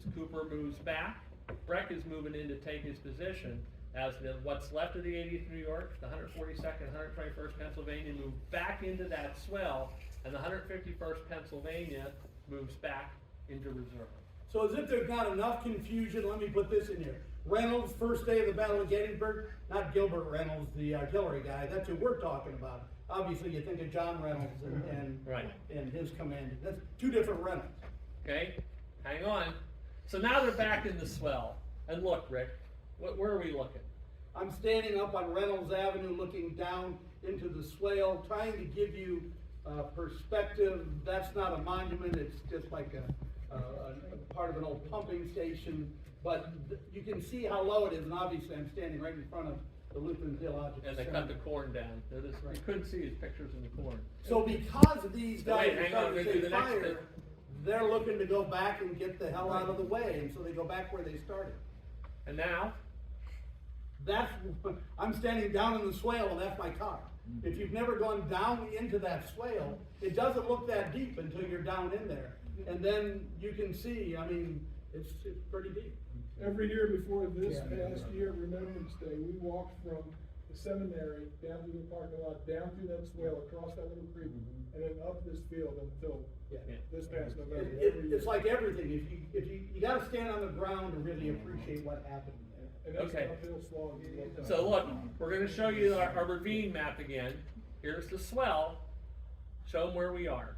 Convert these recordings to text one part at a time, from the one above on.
distance. Cooper moves back. Breck is moving in to take his position as what's left of the 80th New York, the 142nd, 121st Pennsylvania move back into that swell, and the 151st Pennsylvania moves back into reserve. So as if there's not enough confusion, let me put this in here. Reynolds, first day of the Battle of Gettysburg, not Gilbert Reynolds, the artillery guy, that's who we're talking about. Obviously, you think of John Reynolds Right. and his command. That's two different Reynolds. Okay, hang on. So now they're back in the swell. And look, Rick, where are we looking? I'm standing up on Reynolds Avenue looking down into the swale, trying to give you perspective. That's not a monument, it's just like a part of an old pumping station. But you can see how low it is, and obviously I'm standing right in front of the Lutheran Theological And they Center. cut the corn down. You couldn't see his pictures in the corn. So because these guys Wait, are hang on, starting we're to gonna do take the next fire, thing. they're looking to go back and get the hell out of the way, and so they go back where they started. And now, I'm standing down in the swale, and that's my car. If you've never gone down into that swale, it doesn't look that deep until you're down in there. And then you can see, I mean, it's pretty deep. Every year before this past year, Remembrance Day, we walked from the seminary down to the parking lot, down through that swale, across that little creek, and then up this field until this past November. Every year. It's like everything, if you gotta stand on the ground to really appreciate what happened. And that's Okay. an uphill slog. so look, we're gonna show you our ravine map again. Here's the swell. Show them where we are.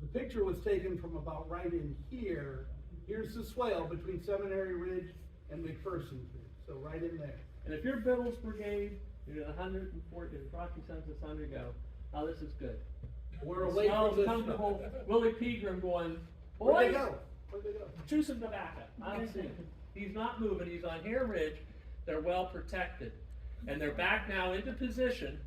The picture was taken from about right in here. Here's the swale between Seminary Ridge and McPherson's Ridge, so right in there. And if you're Biddle's Brigade, you're at 140, Frosty Sons of Thunder go, oh, this is good. We're The away swell's from this. comfortable. Willie Pegram going, Where'd they boys, go? Where'd they go? choose some tobacco. I don't see him. He's not moving. He's on Hare Ridge. They're well protected. And they're back now into position.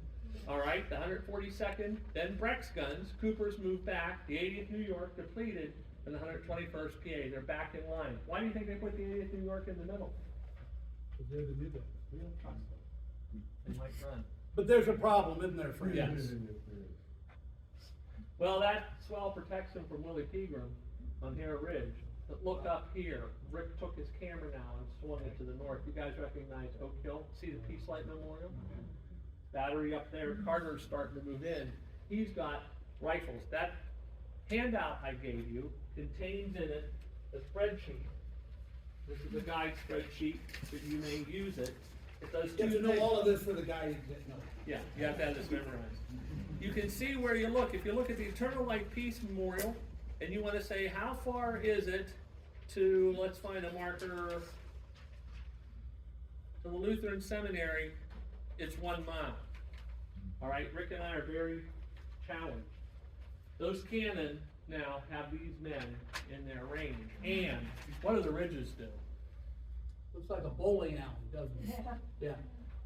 All right, the 142nd, then Breck's guns. Cooper's moved back. The 80th New York depleted, and the 121st PA. They're back in line. Why do you think they put the 80th New York in the middle? Because they're the new guys. We don't trust them. They might run. But there's a problem, isn't there, Frank? Yes. Well, that swell protects them from Willie Pegram on Hare Ridge. But look up here. Rick took his camera now and swung it to the north. You guys recognize Oak Hill? See the Peace Light Memorial? Battery up there. Carter's starting to move in. He's got rifles. That handout I gave you contains in it a spreadsheet. This is a guide spreadsheet that you may use it. It does You have to two know things. all of this for the guys that know. Yeah, you have to have this memorized. You can see where you look. If you look at the Eternal Light Peace Memorial, and you want to say, how far is it to, let's find a marker, to the Lutheran Seminary, it's 1 mile. All right, Rick and I are very challenged. Those cannon now have these men in their range. And what do the ridges do? Looks like a bowling alley, doesn't it? Yeah.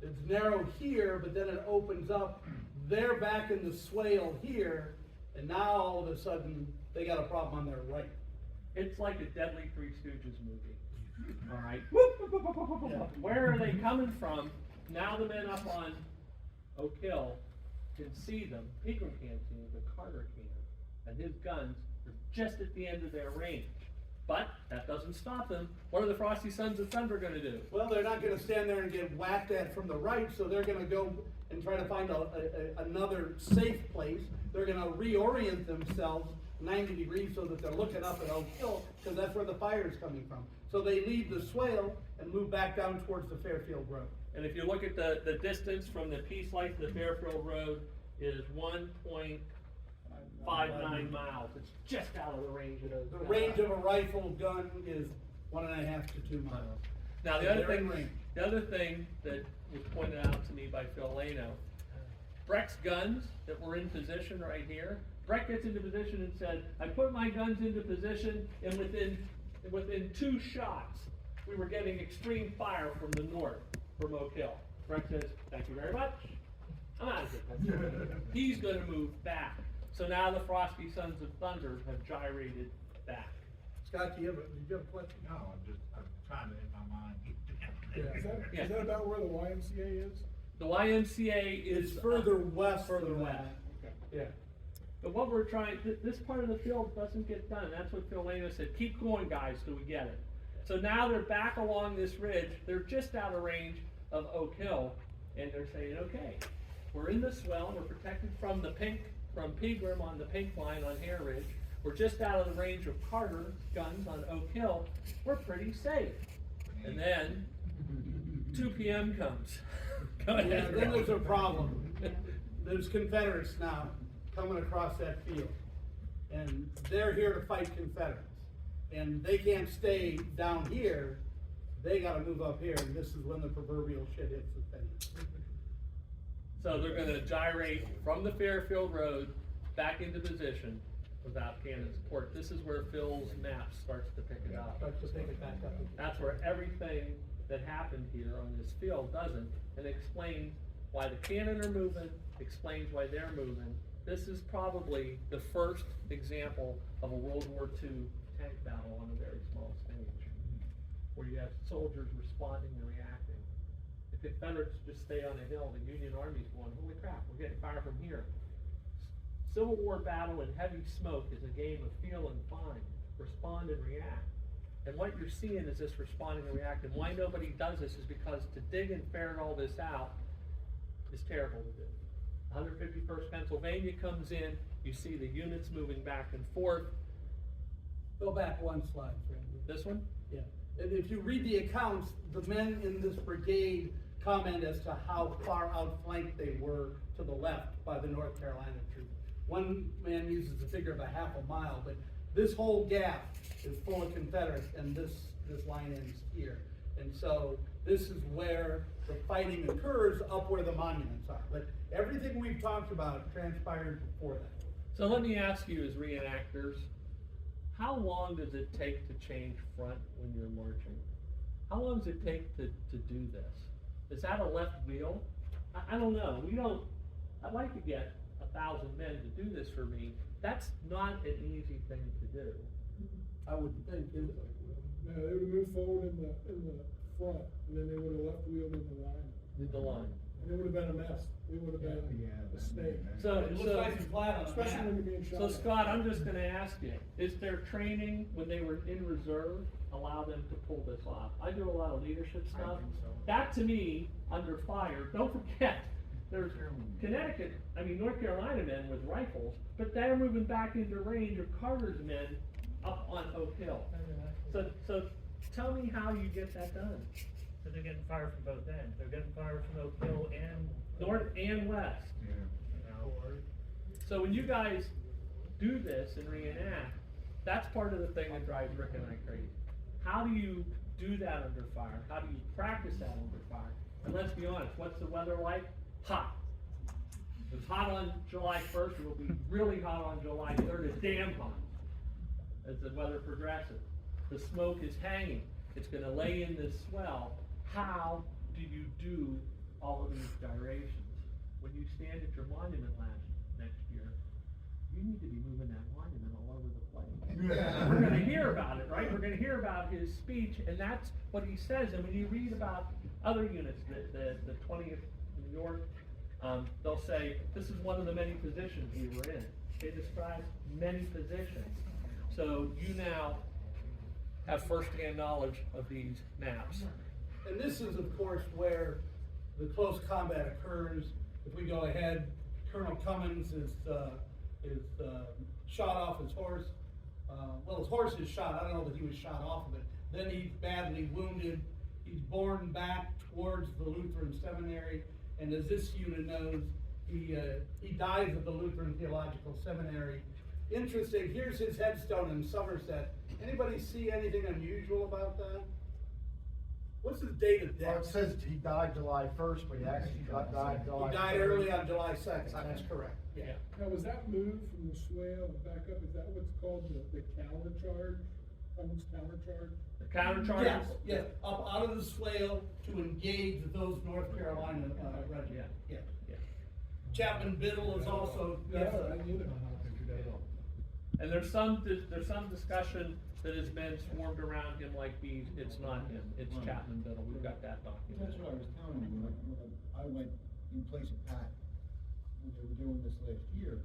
It's narrow here, but then it opens up. They're back in the swale here, and now all of a sudden, they got a problem on their right. It's like a Deadly Three Stooges movie. All right. Where are they coming from? Now the men up on Oak Hill can see them. Pegram can't see them, but Carter can. And his guns are just at the end of their range. But that doesn't stop them. What are the Frosty Sons of Thunder going to do? Well, they're not gonna stand there and get whacked at from the right, so they're gonna go and try to find another safe place. They're gonna reorient themselves 90 degrees so that they're looking up at Oak Hill, because that's where the fire is coming from. So they leave the swale and move back down towards the Fairfield Road. And if you look at the distance from the Peace Light to the Fairfield Road is 1.59 miles. It's just out of the range of those The guns. range of a rifle gun is 1.5 to 2 miles. Now, So they're in range. the other thing that was pointed out to me by Phil Lano, Breck's guns that were in position right here, Breck gets into position and said, I put my guns into position, and within 2 shots, we were getting extreme fire from the north, from Oak Hill. Breck says, thank you very much. I'm out of here. He's gonna move back. So now the Frosty Sons of Thunder have gyrated back. Scott, did you have a question? No, I'm trying to, in my mind, Yeah. Is that about where the YMCA is? The YMCA is It's further west. Further than west. that. Yeah. But what we're trying, this part of the field doesn't get done, that's what Phil Lano said, keep going guys till we get it. So now they're back along this ridge, they're just out of range of Oak Hill, and they're saying, okay, we're in the swell, we're protected from the pink, from Pegram on the pink line on Hare Ridge, we're just out of the range of Carter guns on Oak Hill, we're pretty safe. And then, 2 p.m. comes. Go Yeah, ahead. then there's a problem. There's Confederates now coming across that field. And they're here to fight Confederates. And they can't stay down here, they gotta move up here, and this is when the proverbial shit hits the fan. So they're gonna gyrate from the Fairfield Road back into position without cannon support. This is where Phil's map starts to pick it up. Start to pick it back up. That's where everything that happened here on this field doesn't, and explains why the cannon are moving, explains why they're moving. This is probably the first example of a World War II tank battle on a very small stage, where you have soldiers responding and reacting. The Confederates just stay on a hill, the Union Army's going, holy crap, we're getting fire from here. Civil War battle in heavy smoke is a game of feel and find, respond and react. And what you're seeing is this responding and reacting. Why nobody does this is because to dig and ferret all this out is terrible to do. 151st Pennsylvania comes in, you see the units moving back and forth. Go back one slide, Randy. This one? Yeah, and if you read the accounts, the men in this brigade comment as to how far outflanked they were to the left by the North Carolina troops. One man uses the figure of a half a mile, but this whole gap is full of Confederates, and this line ends here. And so this is where the fighting occurs, up where the monuments are. But everything we've talked about transpired before that. So let me ask you as reenactors, how long does it take to change front when you're marching? How long does it take to do this? Is that a left wheel? I don't know. I'd like to get 1,000 men to do this for me. That's not an easy thing to do. I would think, is it? No, they would've moved forward in the front, and then they would've left wheeled in the line. Did the line. And it would've been a mess, it would've been a snake. So, It looks like it's flat on the Especially map. when you're being shot So at. Scott, I'm just gonna ask you, is their training when they were in reserve allow them to pull this off? I do a lot of leadership stuff. That to me, under fire, don't forget, there's North Carolina men with rifles, but they're moving back into range of Carter's men up on Oak Hill. So tell me how you get that done, So they're getting fire from both ends. They're getting fire from Oak Hill and north and west. you know, So when you guys do this and reenact, that's part of the thing that drives Rick and I crazy. How do you do that under fire? How do you practice that under fire? And let's be honest, what's the weather like? Hot. It's hot on July 1st, it will be really hot on July 3rd, it's damn hot as the weather progresses. The smoke is hanging, it's gonna lay in this swell. How do you do all of these gyrations? When you stand at your monument next year, you need to be moving that monument all over the place. We're gonna hear about it, right? We're gonna hear about his speech, and that's what he says. And when you read about other units, the 20th New York, they'll say, this is one of the many positions we were in. They describe many positions. So you now have firsthand knowledge of these maps. And this is, of course, where the close combat occurs. If we go ahead, Colonel Cummins is shot off his horse. Well, his horse is shot. I don't know that he was shot off of it. Then he's badly wounded. He's borne back towards the Lutheran Seminary. And as this unit knows, he dies at the Lutheran Theological Seminary. Interesting, here's his headstone in Somerset. Anybody see anything unusual about that? What's his date of Well, death? it says he died July 1st, but he actually died July. He died 3rd. early on July 2nd, that's correct, yeah. Now, was that moved from the swale and back up, is that what's called the counter charge? Cummins counter charge? The counter charges? Yes, up out of the swale to engage those North Carolina, regiments, yeah. Yeah. Chapman Biddle is also, Yeah, yes, I knew that. And there's some discussion that has been swarmed around him like bees. It's not him, it's Chapman Biddle. We've got that That's documented. what I was telling you, when I went in place of Pat, when they were doing this last year,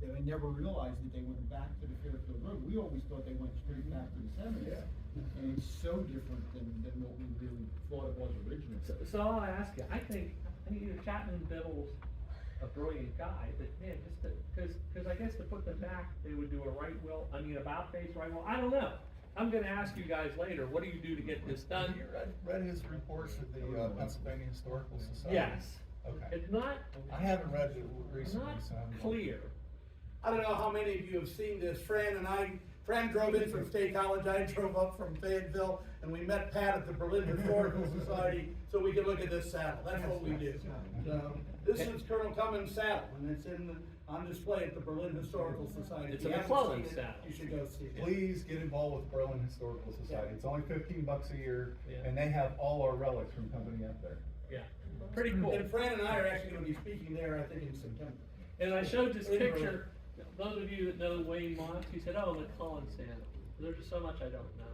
that I never realized that they went back to the Fairfield Road. We always thought they went straight back to the cemetery. And it's so different than what we really thought it was originally. So I'll ask you, I think Chapman Biddle's a brilliant guy, but man, cause I guess to put them back, they would do a about face right will, I don't know. I'm gonna ask you guys later, what do you do to get this done? You read his reports to the Pennsylvania Historical Society? Yes. Okay. It's not, I haven't read it recently, not so. clear. I don't know how many of you have seen this. Fran drove in from State College, I drove up from Fayetteville, and we met Pat at the Berlin Historical Society so we could look at this saddle. That's what we do. So, this is Colonel Cummins' saddle, and it's on display at the Berlin Historical Society. It's If you a haven't McClellan seen it, saddle. You should go see it. Please get involved with Berlin Historical Society. It's only $15 a year, Yeah. and they have all our relics from company up there. Yeah, pretty cool. And Fran and I are actually gonna be speaking there, I think, in September. And I showed this In Berlin. picture, those of you that know Wayne Moss, he said, oh, McClellan sandal. There's just so much I don't know.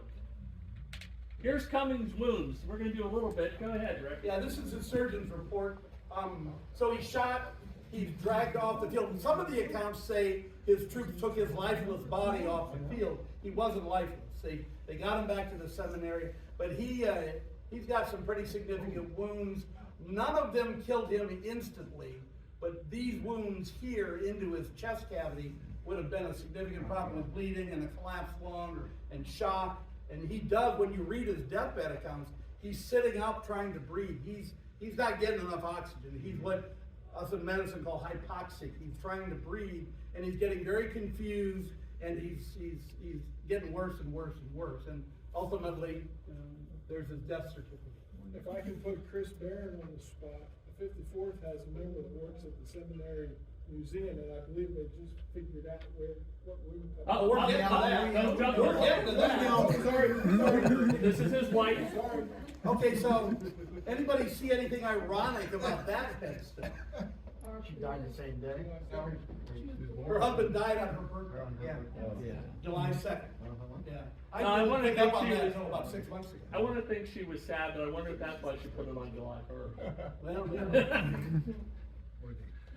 Here's Cummings' wounds. We're gonna do a little bit. Go ahead, Rick. Yeah, this is his surgeon's report. So he's shot, he's dragged off the field. Some of the accounts say his troops took his lifeless body off the field. He wasn't lifeless. They got him back to the seminary, but he's got some pretty significant wounds. None of them killed him instantly, but these wounds here into his chest cavity would have been a significant problem with bleeding and a collapsed lung and shock. And he does, when you read his deathbed accounts, he's sitting up trying to breathe. He's not getting enough oxygen. He's what us in medicine call hypoxic. He's trying to breathe, and he's getting very confused, and he's getting worse and worse and worse. And ultimately, there's his death certificate. If I can put Chris Barron on the spot, the 54th has a member that works at the seminary museum, and I believe they just figured out what room. Oh, we're getting to that. Don't jump We're in. getting to that. Sorry. This is his wife. Sorry. Okay, so anybody see anything ironic about that headstone? She died the same day. Her husband died on her birthday. Yeah. July 2nd. Yeah. No, I didn't wanna pick up think on she that was- until about 6 months ago. I wanna think she was sad, but I wonder if that's why she put it on July 1st. Well, yeah.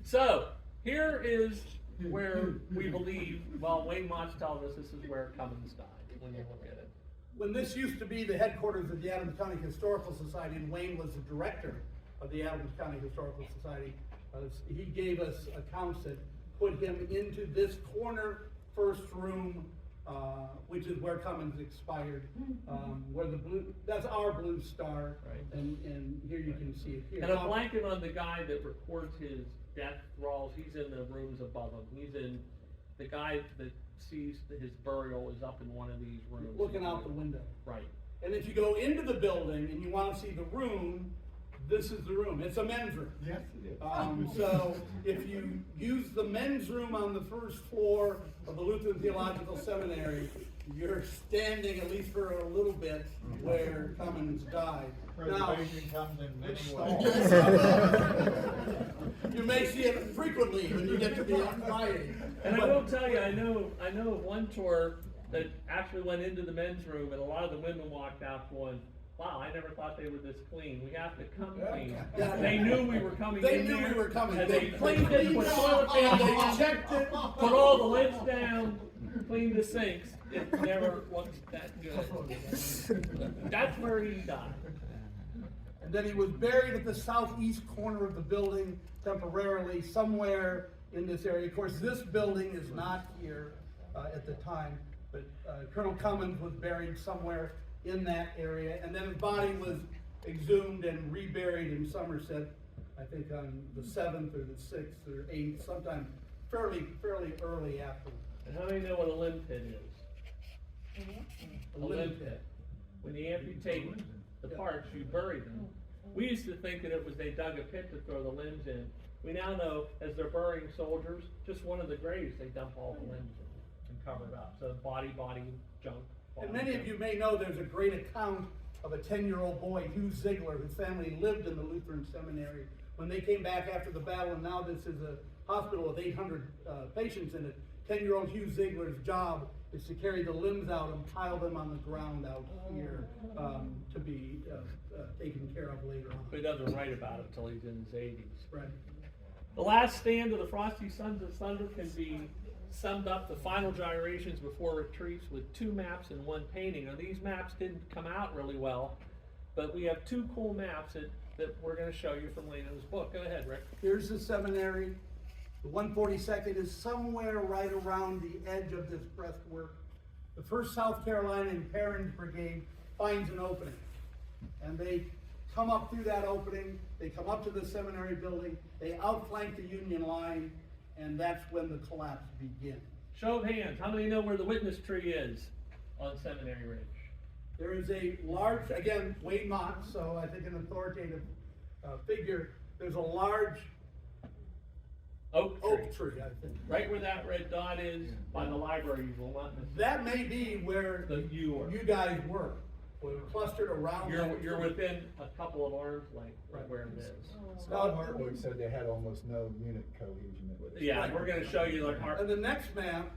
So, here is where we believe, well, Wayne Motts tells us this is where Cummins died, when you look at it. When this used to be the headquarters of the Adams County Historical Society, and Wayne was the director of the Adams County Historical Society, he gave us accounts that put him into this corner first room, which is where Cummins expired, where the blue, that's our blue star. Right. And here you can see it here. And I'm blanking on the guy that records his death rolls, he's in the rooms above him, he's in, the guy that sees his burial is up in one of these rooms. Looking out the window. Right. And if you go into the building and you wanna see the room, this is the room. It's a men's room. Yes, it is. So if you use the men's room on the first floor of the Lutheran Theological Seminary, you're standing, at least for a little bit, where Cummins died. Now, Preservation comes in many Which ways. stall? you may see it frequently when you get to be on Friday. And I will tell you, I know of one tour that actually went into the men's room, and a lot of the women walked out going, wow, I never thought they were this clean. We have to come clean. Yeah. They knew we were coming They in knew there, we were coming. and they cleaned it, put toilet They paper, checked it. put all the lids down, cleaned the sinks. It never looked that good. That's where he died. And then he was buried at the southeast corner of the building temporarily, somewhere in this area. Of course, this building is not here at the time, but Colonel Cummins was buried somewhere in that area. And then his body was exhumed and reburied in Somerset, I think on the 7th or the 6th or 8th, sometime fairly early after. And how many know what a limb pit is? A limb pit. When you amputate the parts, you bury them. We used to think that it was they dug a pit to throw the limbs in. We now know, as they're burying soldiers, just one of the graves, they dump all the limbs in and cover it up. So body, junk. And many of you may know there's a great account of a 10-year-old boy, Hugh Ziegler, whose family lived in the Lutheran Seminary. When they came back after the battle, and now this is a hospital with 800 patients in it, 10-year-old Hugh Ziegler's job is to carry the limbs out and pile them on the ground out here to be taken care of later on. But he doesn't write about it until he's in his 80s. Right. The last stand of the Frosty Sons of Thunder can be summed up the final gyrations before retreats with 2 maps and 1 painting. Now, these maps didn't come out really well, but we have 2 cool maps that we're gonna show you from Leno's book. Go ahead, Rick. Here's the seminary. The 142nd is somewhere right around the edge of this breastwork. The 1st South Carolina and Perrins Brigade finds an opening. And they come up through that opening, they come up to the seminary building, they outflank the Union line, and that's when the collapse begins. Show of hands, how many know where the witness tree is on Seminary Ridge? There is a large, again, Wayne Mott, so I think an authoritative figure, there's a large Oak oak tree, I think. Right where that red dot is by the library, you will not miss it. That may be where The you are. you guys were. We're clustered around. that You're tree. within a couple of arms length of Right. where it is. Scott Hartwick said they had almost no unit cohesion. Yeah, we're gonna show you like our, And the next map,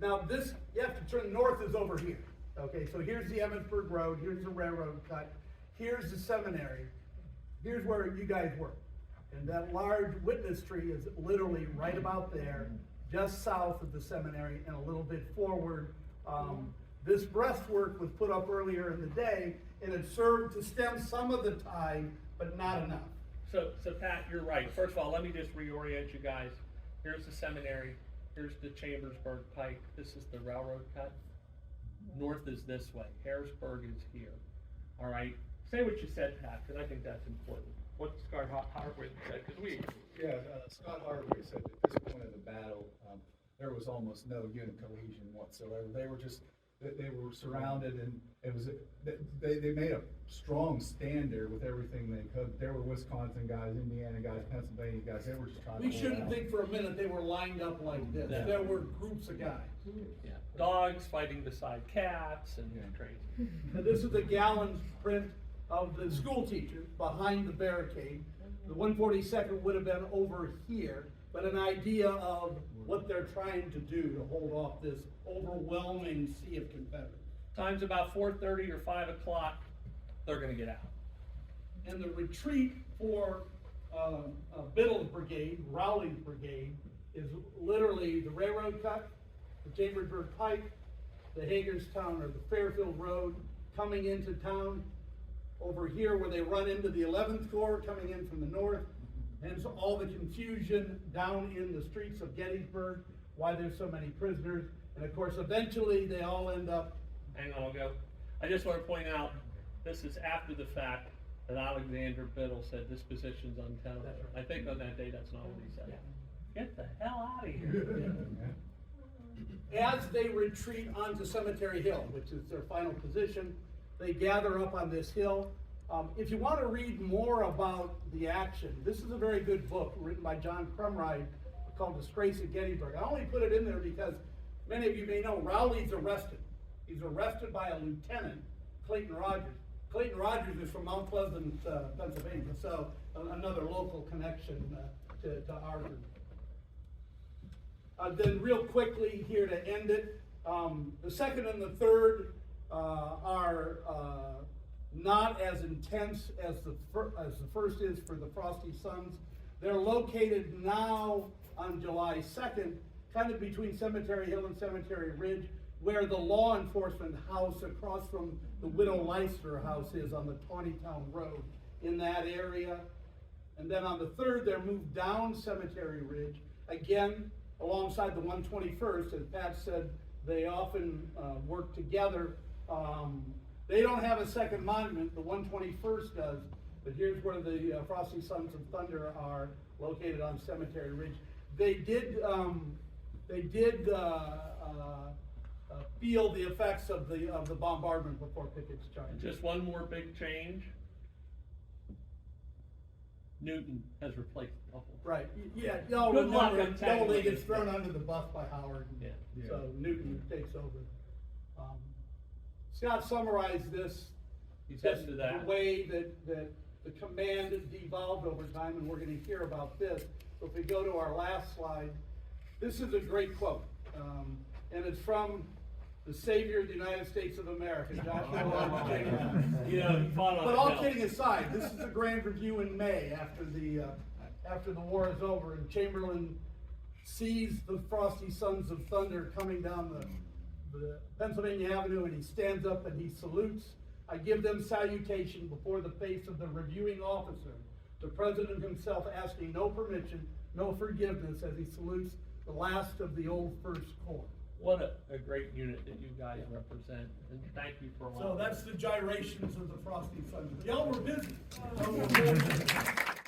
now this, you have to turn north is over here. Okay, so here's the Emmitsburg Road, here's the railroad cut, here's the seminary, here's where you guys were. And that large witness tree is literally right about there, just south of the seminary and a little bit forward. This breastwork was put up earlier in the day, and it served to stem some of the tide, but not enough. so Pat, you're right. First of all, let me just reorient you guys. Here's the seminary, here's the Chambersburg Pike, this is the railroad cut. North is this way, Harrisburg is here. All right, say what you said, Pat, because I think that's important. What Scott Hartwick said, because we, Yeah, Scott Hartwick said at this point of the battle, there was almost no unit cohesion whatsoever. They were just, they were surrounded, and it was, they made a strong stand there with everything they could. There were Wisconsin guys, Indiana guys, Pennsylvania guys, they were just trying to. We shouldn't think for a minute they were lined up like this. No. There were groups of guys. yeah, dogs fighting beside cats and Yeah. crazy. And this is the gallons print of the school teachers behind the barricade. The 142nd would have been over here, but an idea of what they're trying to do to hold off this overwhelming sea of Confederates. Time's about 4:30 or 5 o'clock, they're gonna get out. And the retreat for Biddle's brigade, Rowley's brigade, is literally the railroad cut, the Chambersburg Pike, the Hagerstown or the Fairfield Road coming into town, over here where they run into the 11th Corps coming in from the north, and so all the confusion down in the streets of Gettysburg, why there's so many prisoners, and of course, eventually, they all end up. Hang on, I'll go. I just want to point out, this is after the fact that Alexander Biddle said this position's untenable. I think on that day, that's not what he said. Get the hell out of here. As they retreat onto Cemetery Hill, which is their final position, they gather up on this hill. If you want to read more about the action, this is a very good book written by John Crumride called Disgrace at Gettysburg. I only put it in there because many of you may know Rowley's arrested. He's arrested by a lieutenant, Clayton Rogers. Clayton Rogers is from Mount Pleasant, Pennsylvania, so another local connection to our group. Then real quickly here to end it, the second and the third are not as intense as the first is for the Frosty Sons. They're located now on July 2nd, kind of between Cemetery Hill and Cemetery Ridge, where the law enforcement house across from the Widow Leicester house is on the Tawnytown Road in that area. And then on the third, they're moved down Cemetery Ridge, again, alongside the 121st. As Pat said, they often work together. They don't have a second monument, the 121st does, but here's where the Frosty Sons of Thunder are located on Cemetery Ridge. They did feel the effects of the bombardment before Pickett's charge. Just one more big change. Newton has replaced the whole. Right, yeah, y'all Good luck remember, untangling Dolan gets this. thrown under the bus by Howard. Yeah. So Newton takes over. Scott summarized this, He says to the that. way that the command devolved over time, and we're gonna hear about this. So if we go to our last slide, this is a great quote, and it's from the Savior of the United States of America, Joshua Lawrence Chamberlain. You know, he fought on But a all hill. kidding aside, this is a grand review in May after the war is over, and Chamberlain sees the Frosty Sons of Thunder coming down the Pennsylvania Avenue, and he stands up and he salutes. I give them salutation before the face of the reviewing officer, the president himself asking no permission, no forgiveness, as he salutes the last of the old First Corps. What a great unit that you guys represent, and thank you for allowing. So that's the gyrations of the Frosty Sons. Y'all were busy.